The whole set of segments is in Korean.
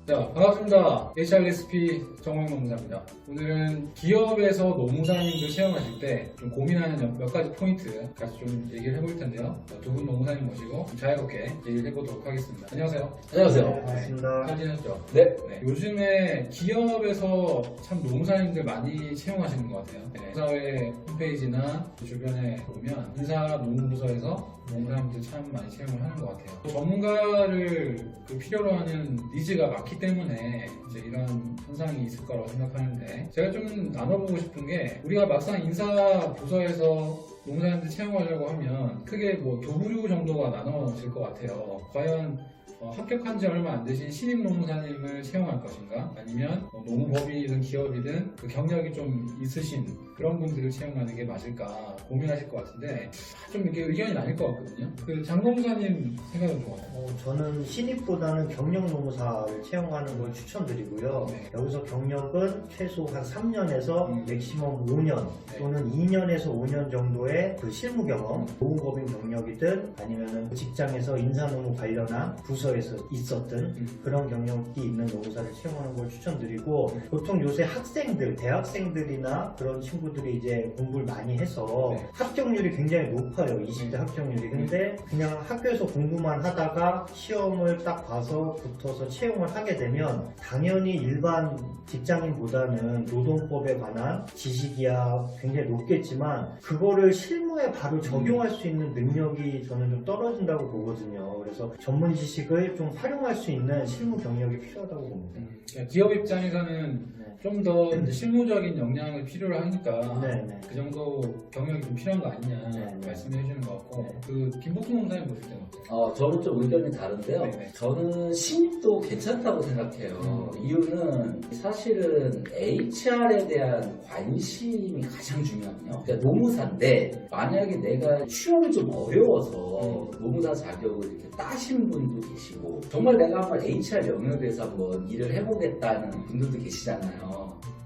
자, 반갑습니다. HRSP 정홍농사입니다. 오늘은 기업에서 노무사님들 채용하실 때 좀 고민하는 몇 가지 포인트 같이 좀 얘기를 해볼 텐데요. 두 분 노무사님 모시고 좀 자유롭게 얘기를 해보도록 하겠습니다. 안녕하세요. 안녕하세요. 반갑습니다. 잘 지냈죠? 네. 요즘에 기업에서 참 노무사님들 많이 채용하시는 것 같아요. 회사의 홈페이지나 주변에 보면 인사 노무부서에서 노무사님들 참 많이 채용을 하는 것 같아요. 전문가를 필요로 하는 니즈가 많기 때문에 이제 이런 현상이 있을 거라고 생각하는데, 제가 좀 나눠보고 싶은 게, 우리가 막상 인사 부서에서 노무사님들 채용하려고 하면 크게 뭐 두 부류 정도가 나눠질 것 같아요. 과연 합격한 지 얼마 안 되신 신입 노무사님을 채용할 것인가, 아니면 노무법인이든 기업이든 그 경력이 좀 있으신 그런 분들을 채용하는 게 맞을까 고민하실 것 같은데, 좀 이렇게 의견이 나뉠 것 같거든요. 그 장 노무사님 생각은 좀 어때요? 저는 신입보다는 경력 노무사를 채용하는 걸 추천드리고요. 네. 여기서 경력은 최소 한 3년에서 맥시멈 5년 네. 또는 2년에서 5년 정도의 그 실무 경험, 노무법인 경력이든 아니면은 직장에서 인사노무 관련한 부서에서 있었던 그런 경력이 있는 노무사를 채용하는 걸 추천드리고, 보통 요새 학생들, 대학생들이나 그런 친구들이 이제 공부를 많이 해서 네. 합격률이 굉장히 높아요. 20대 합격률이. 근데 그냥 학교에서 공부만 하다가 시험을 딱 봐서 붙어서 채용을 하게 되면 당연히 일반 직장인보다는 노동법에 관한 지식이야 굉장히 높겠지만, 그거를 실무에 바로 적용할 수 있는 능력이 저는 좀 떨어진다고 보거든요. 그래서 전문 지식을 좀 활용할 수 있는 실무 경력이 필요하다고 봅니다. 기업 입장에서는 좀 더 실무적인 역량을 필요로 하니까 네네. 그 정도 경력이 좀 필요한 거 아니냐 네네. 말씀해 주시는 것 같고, 네. 그 김복준 노무사님 보실 때는 어때요? 저는 좀 의견이 다른데요. 네네. 저는 신입도 괜찮다고 생각해요. 이유는 사실은 HR에 대한 관심이 가장 중요하거든요. 그러니까 노무사인데 만약에 내가 취업이 좀 어려워서 노무사 자격을 이렇게 따신 분도 계시고, 정말 내가 한번 HR 영역에서 한번 일을 해보겠다는 분들도 계시잖아요.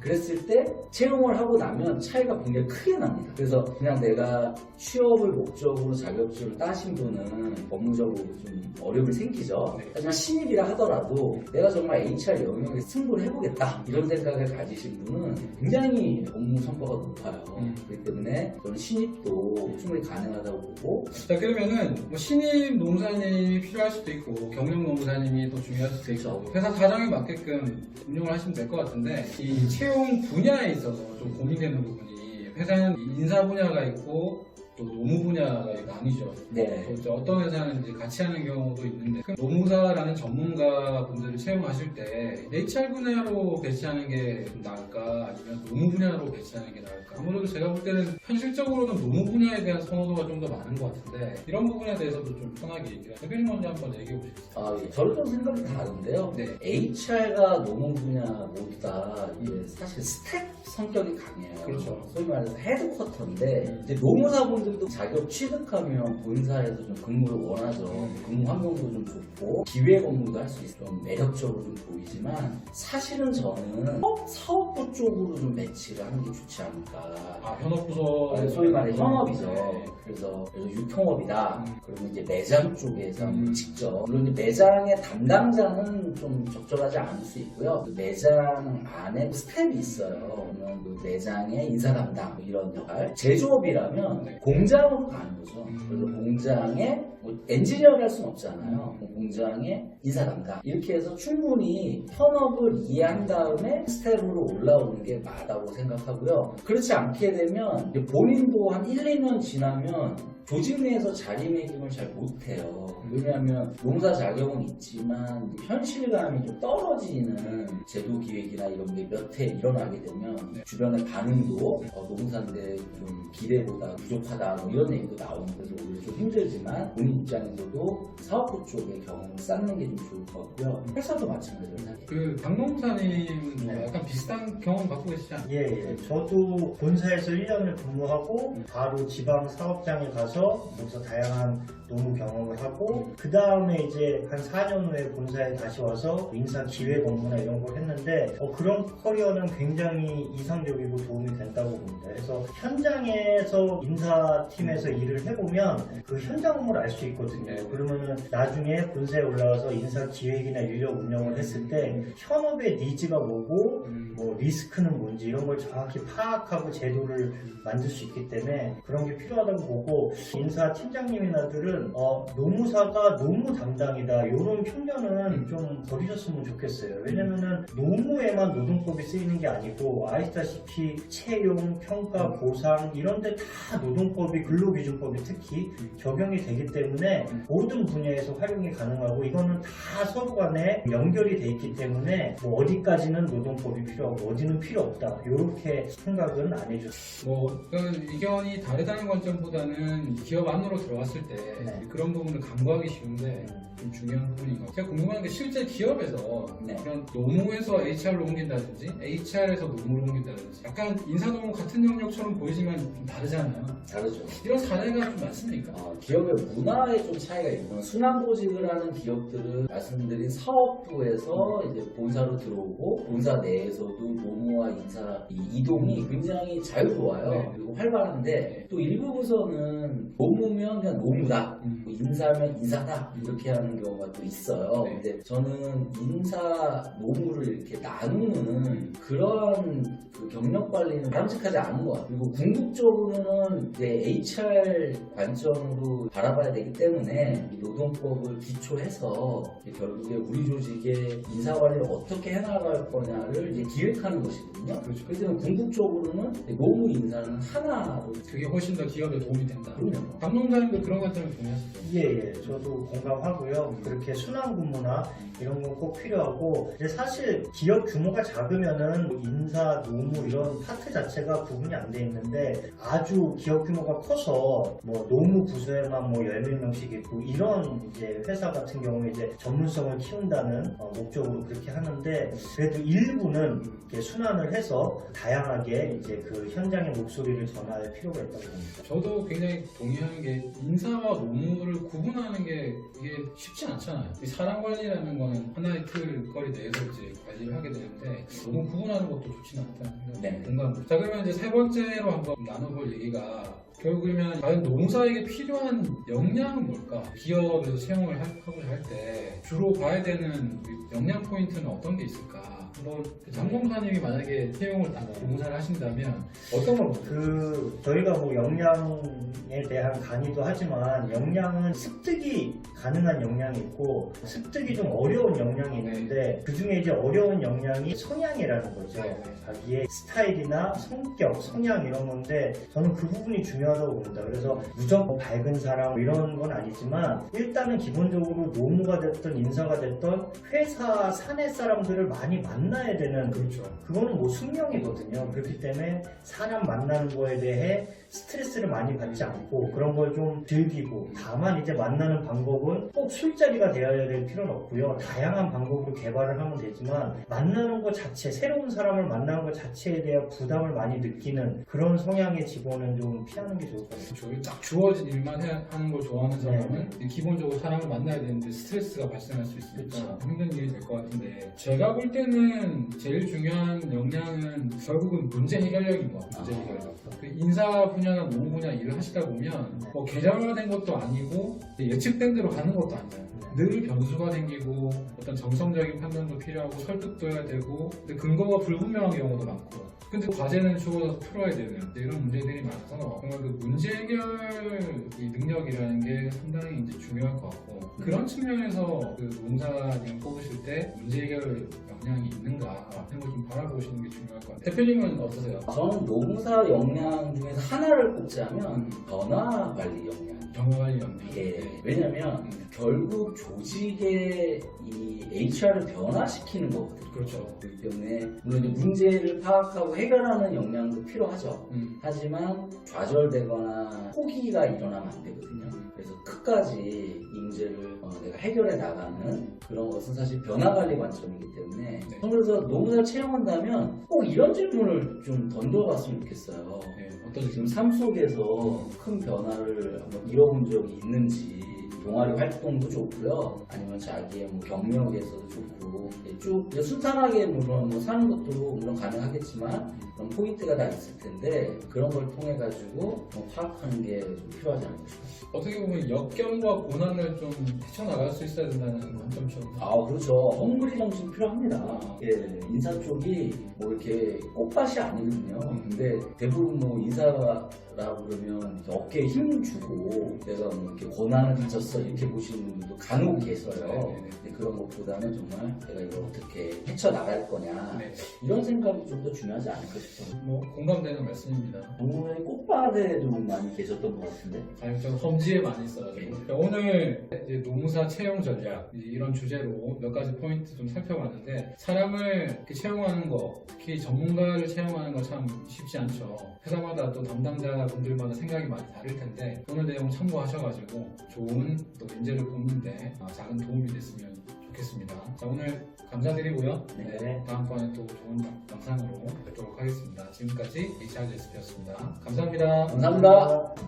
그랬을 때 채용을 하고 나면 차이가 굉장히 크게 납니다. 그래서 그냥 내가 취업을 목적으로 자격증을 따신 분은 업무적으로 좀 어려움이 생기죠. 네. 하지만 신입이라 하더라도 내가 정말 HR 영역에 승부를 해보겠다 이런 생각을 가지신 분은 굉장히 업무 성과가 높아요. 그렇기 때문에 저는 신입도 충분히 가능하다고 보고. 자, 그러면은 뭐 신입 노무사님이 필요할 수도 있고 경력 노무사님이 또 중요할 수도 있고, 회사 사정에 맞게끔 운영을 하시면 될 것 같은데, 이 채용 분야에 있어서 좀 고민되는 부분이, 회사는 인사 분야가 있고 또 노무 분야가 나뉘죠. 네. 또 이제 어떤 회사는 이제 같이 하는 경우도 있는데, 그 노무사라는 전문가 분들을 채용하실 때 HR 분야로 배치하는 게 좀 나을까, 아니면 노무 분야로 배치하는 게 나을까? 아무래도 제가 볼 때는 현실적으로는 노무 분야에 대한 선호도가 좀 더 많은 것 같은데, 이런 부분에 대해서도 좀 편하게 얘기를 대표님 먼저 한번 얘기해 보시겠어요? 예. 저는 좀 생각이 다른데요. 네. HR과 노무 분야 모두 다 이제 사실 스텝 성격이 강해요. 그렇죠. 소위 말해서 헤드쿼터인데, 이제 노무사분들도 자격 취득하면 본사에서 좀 근무를 원하죠. 근무 환경도 좀 좋고 기획 업무도 할 수 있어 좀 매력적으로 좀 보이지만, 사실은 저는 사업부 쪽으로 좀 배치를 하는 게 좋지 않을까. 현업부서. 소위 말해 현업이죠. 네. 그래서 유통업이다. 그러면 이제 매장 쪽에서 직접, 물론 이제 매장의 담당자는 좀 적절하지 않을 수 있고요. 그 매장 안에 스텝이 있어요. 그러면 그 매장의 인사 담당 뭐 이런 역할. 제조업이라면 공장으로 가는 거죠. 그래서 공장에 뭐 엔지니어를 할 수는 없잖아요. 공장의 인사 담당 이렇게 해서 충분히 현업을 이해한 다음에 스텝으로 올라오는 게 맞다고 생각하고요. 그렇지 않게 되면 이제 본인도 한 1, 2년 지나면 조직 내에서 자리매김을 잘 못해요. 왜냐하면 노무사 자격은 있지만 현실감이 좀 떨어지는 제도 기획이나 이런 게 몇 해 일어나게 되면 주변의 반응도 노무사인데 좀 기대보다 부족하다 뭐 이런 얘기도 나오는, 그래서 오히려 좀 힘들지만 본인 입장에서도 사업부 쪽에 경험을 쌓는 게 좀 좋을 것 같고요. 회사도 마찬가지로 생각해요. 그 강노무사님은 뭐 약간 비슷한 경험 갖고 계시지 않나요? 예. 저도 본사에서 1년을 근무하고 바로 지방 사업장에 가서 여기서 다양한 노무 경험을 하고, 그 다음에 이제 한 4년 후에 본사에 다시 와서 인사 기획 업무나 이런 걸 했는데, 그런 커리어는 굉장히 이상적이고 도움이 된다고 봅니다. 그래서 현장에서 인사팀에서 일을 해보면 그 현장을 알 수 있거든요. 그러면은 나중에 본사에 올라와서 인사 기획이나 인력 운영을 했을 때 현업의 니즈가 뭐고 뭐 리스크는 뭔지 이런 걸 정확히 파악하고 제도를 만들 수 있기 때문에 그런 게 필요하다고 보고, 인사 팀장님이나들은 노무사가 노무 담당이다 이런 편견은 좀 버리셨으면 좋겠어요. 왜냐면은 노무에만 노동법이 쓰이는 게 아니고 아시다시피 채용, 평가, 보상 이런 데 다 노동법이, 근로기준법이 특히 적용이 되기 때문에 모든 분야에서 활용이 가능하고, 이거는 다 서로 간에 연결이 돼 있기 때문에 뭐 어디까지는 노동법이 필요하고 어디는 필요 없다 이렇게 생각은 안 해주세요. 뭐 의견이 다르다는 관점보다는 기업 안으로 들어갔을 때 네. 그런 부분을 간과하기 쉬운데 좀 중요한 부분인 것 같아요. 제가 궁금한 게 실제 기업에서 네. 그런 노무에서 HR로 옮긴다든지 HR에서 노무로 옮긴다든지 약간 인사노무 같은 영역처럼 보이지만 좀 다르잖아요. 다르죠. 이런 사례가 좀 많습니까? 기업의 문화에 좀 차이가 있고, 순환보직을 하는 기업들은 말씀드린 사업부에서 이제 본사로 들어오고, 본사 내에서도 노무와 인사 이동이 굉장히 자유로워요. 네. 그리고 활발한데, 또 일부 부서는 노무면 그냥 노무다, 뭐 인사면 인사다 이렇게 하는 경우가 또 있어요. 네. 근데 저는 인사 노무를 이렇게 나누는 그런 그 경력 관리는 바람직하지 않은 것 같아요. 그리고 궁극적으로는 이제 HR 관점으로 바라봐야 되기 때문에 이 노동법을 기초해서 결국에 우리 조직의 인사 관리를 어떻게 해나갈 거냐를 이제 기획하는 것이거든요. 그렇죠. 그래서 궁극적으로는 노무 인사는 하나로. 그게 훨씬 더 기업에 도움이 된다. 그럼요. 감독사님도 그런 관점을 동의하시죠? 예, 저도 공감하고요. 그렇게 순환 근무나 이런 건 꼭 필요하고, 근데 사실 기업 규모가 작으면은 뭐 인사, 노무 이런 파트 자체가 구분이 안 돼 있는데, 아주 기업 규모가 커서 뭐 노무 부서에만 뭐 10몇 명씩 있고 이런 이제 회사 같은 경우에 이제 전문성을 키운다는 목적으로 그렇게 하는데, 그래도 일부는 이렇게 순환을 해서 다양하게 이제 그 현장의 목소리를 전할 필요가 있다고 봅니다. 저도 굉장히 동의하는 게 인사와 노무를 구분하는 게 이게 쉽지 않잖아요. 이 사람 관리라는 거는 하나의 틀거리 내에서 이제 관리를 하게 되는데 너무 구분하는 것도 좋지는 않다는 생각이 네. 공감합니다. 자, 그러면 이제 세 번째로 한번 나눠볼 얘기가 결국이면 과연 노무사에게 필요한 역량은 뭘까? 기업에서 채용을 하고자 할 때 주로 봐야 되는 역량 포인트는 어떤 게 있을까? 뭐 장동사님이 만약에 채용을 딱 노무사를 하신다면 어떤 걸 보세요? 저희가 뭐 역량에 대한 강의도 하지만, 역량은 습득이 가능한 역량이 있고 습득이 좀 어려운 역량이 있는데, 그 중에 이제 어려운 역량이 성향이라는 거죠. 네. 자기의 스타일이나 성격, 성향 이런 건데, 저는 그 부분이 중요하다고 봅니다. 그래서 무조건 밝은 사람 이런 건 아니지만, 일단은 기본적으로 노무가 됐든 인사가 됐든 회사 사내 사람들을 많이 만나야 되는, 그렇죠. 그거는 뭐 숙명이거든요. 그렇기 때문에 사람 만나는 거에 대해 스트레스를 많이 받지 않고 그런 걸 좀 즐기고, 다만 이제 만나는 방법은 꼭 술자리가 되어야 될 필요는 없고요. 다양한 방법으로 개발을 하면 되지만, 만나는 것 자체, 새로운 사람을 만나는 것 자체에 대한 부담을 많이 느끼는 그런 성향의 직원은 좀 피하는 게 좋을 것 같아요. 그렇죠. 딱 주어진 일만 하는 걸 좋아하는 사람은 기본적으로 사람을 만나야 되는데 스트레스가 발생할 수 있으니까 힘든 일이 될 것 같은데, 제가 볼 때는 제일 중요한 역량은 결국은 문제 해결력인 것 같아요. 문제 해결력. 그 인사 분야나 노무 분야 일을 하시다 보면 뭐 계절화된 것도 아니고 예측된 대로 가는 것도 아니잖아요. 늘 변수가 생기고 어떤 정성적인 판단도 필요하고 설득도 해야 되고, 근데 근거가 불분명한 경우도 많고, 근데 과제는 주어서 풀어야 되는 이런 문제들이 많아서 정말 그 문제 해결 이 능력이라는 게 상당히 이제 중요할 것 같고, 그런 측면에서 그 노무사님 뽑으실 때 문제 해결 역량이 있는가 하는 걸 좀 바라보시는 게 중요할 것 같아요. 대표님은 어떠세요? 저는 노무사 역량 중에서 하나를 꼽자면 변화 관리 역량. 영화 관리 역량. 예, 왜냐면 결국 조직의 이 HR을 변화시키는 거거든요. 그렇죠. 그렇기 때문에 물론 이제 문제를 파악하고 해결하는 역량도 필요하죠. 하지만 좌절되거나 포기가 일어나면 안 되거든요. 그래서 끝까지 이 문제를 내가 해결해 나가는 그런 것은 사실 변화 관리 관점이기 때문에, 네. 그래서 노무사 채용한다면 꼭 이런 질문을 좀 던져봤으면 좋겠어요. 네, 어떤 지금 삶 속에서 큰 변화를 한번 이뤄본 적이 있는지, 동아리 활동도 좋고요. 아니면 자기의 뭐 경력에서도 좋고 쭉 순탄하게 물론 뭐 사는 것도 물론 가능하겠지만 그런 포인트가 다 있을 텐데 그런 걸 통해 가지고 뭐 파악하는 게 좀 필요하지 않을까 싶어요. 어떻게 보면 역경과 고난을 좀 헤쳐나갈 수 있어야 된다는 관점처럼. 그렇죠. 헝그리 정신 필요합니다. 예, 인사 쪽이 뭐 이렇게 꽃밭이 아니거든요. 근데 대부분 뭐 인사라고 그러면 이렇게 어깨에 힘 주고 내가 뭐 이렇게 고난을 가졌어 이렇게 보시는 분들도 간혹 계셔요. 근데 그런 것보다는 정말 내가 이걸 어떻게 헤쳐나갈 거냐 네. 이런 생각이 좀 더 중요하지 않을까 싶어요. 뭐 공감되는 말씀입니다. 정말 꽃밭에 좀 많이 계셨던 것 같은데. 아니, 저 험지에 많이 있어가지고. 그러니까 오늘 이제 노무사 채용 전략 이런 주제로 몇 가지 포인트 좀 살펴봤는데 사람을 이렇게 채용하는 거, 특히 전문가를 채용하는 거 참 쉽지 않죠. 회사마다 또 담당자분들마다 생각이 많이 다를 텐데 오늘 내용 참고하셔가지고 좋은 또 인재를 뽑는데 작은 도움이 됐으면 좋겠습니다. 자, 오늘 감사드리고요. 네. 다음번에 또 좋은 영상으로 뵙도록 하겠습니다. 지금까지 HRSP였습니다. 감사합니다. 감사합니다.